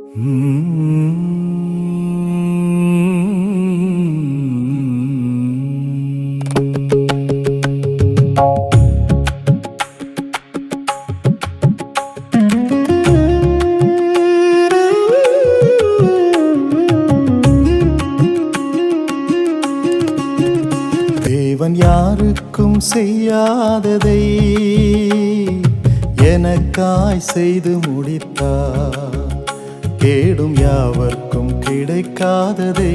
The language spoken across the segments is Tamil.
தேவன் யாருக்கும் செய்யாததை எனக்காய் செய்து முடித்தார். கேடும் யாவர்க்கும் கிடைக்காததை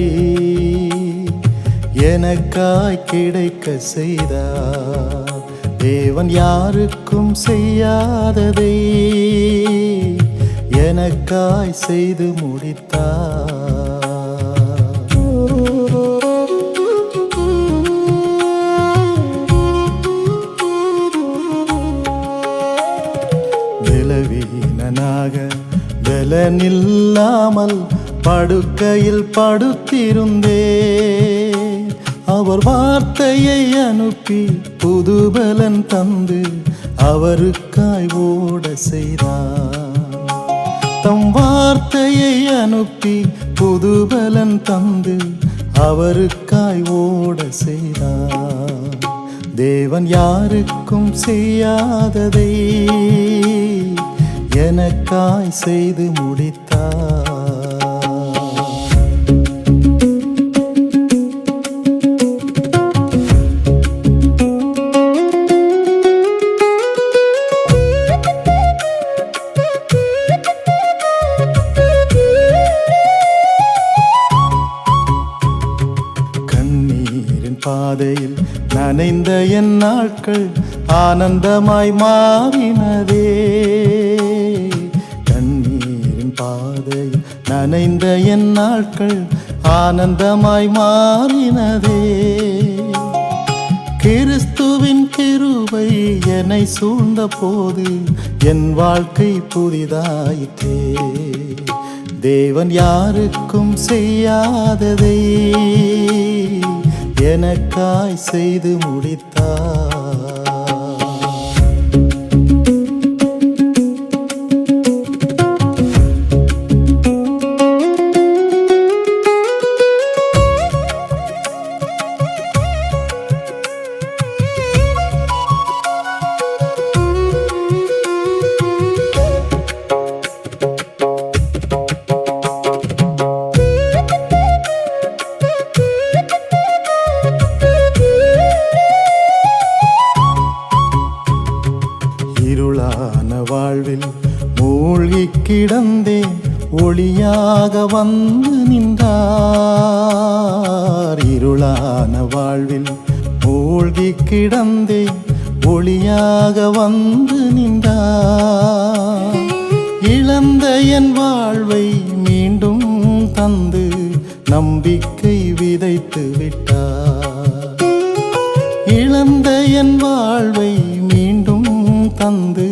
எனக்காய் கிடைக்க செய்தார். தேவன் யாருக்கும் செய்யாததை எனக்காய் செய்து முடித்தார். பலவீனனாக பலனில்லாமல் படுக்கையில் படுத்திருந்தே அவர் வார்த்தையை அனுப்பி புது பலன் தந்து அவருக்காய் ஓட செய்தார். தம் வார்த்தையை அனுப்பி புது பலன் தந்து அவருக்காய் ஓட செய்தார். தேவன் யாருக்கும் செய்யாததை எனக்காய் செய்து முடித்தார். கண்ணீரின் பாதையில் நனைந்த என் நாட்கள் ஆனந்தமாய் மாறினதே. கண்ணீரின் பாதையில் நனைந்த என் நாட்கள் ஆனந்தமாய் மாறினதே. கிறிஸ்துவின் கிருபை என்னை சூழ்ந்த போது என் வாழ்க்கை புதிதாயிற்றே. தேவன் யாருக்கும் செய்யாததை எனக்காய் செய்து முடித்தார். இருளான வாழ்வில் மூழ்கி கிடந்தேன், ஒளியாக வந்து நின்றார். இருளான வாழ்வில் மூழ்கி கிடந்தேன், ஒளியாக வந்து நின்றார். இழந்த என் வாழ்வை மீண்டும் தந்து நம்பிக்கை விதைத்து விட்டார். இழந்த என் வாழ்வை மீண்டும் தந்து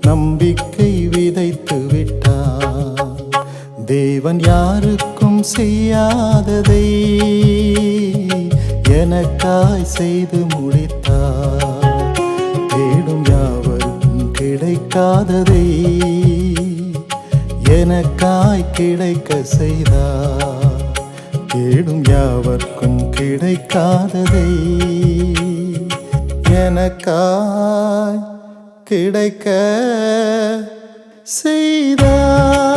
நம்பிக்கை விதைத்து விட்டார். தேவன் யாருக்கும் செய்யாததை எனக்காய் செய்து முடித்தார். தேடும் யாவருக்கும் கிடைக்காததை எனக்காய் கிடைக்க செய்தார். தேடும் யாவர்க்கும் கிடைக்காததை எனக்காய் கிடைக்க செய்தார்.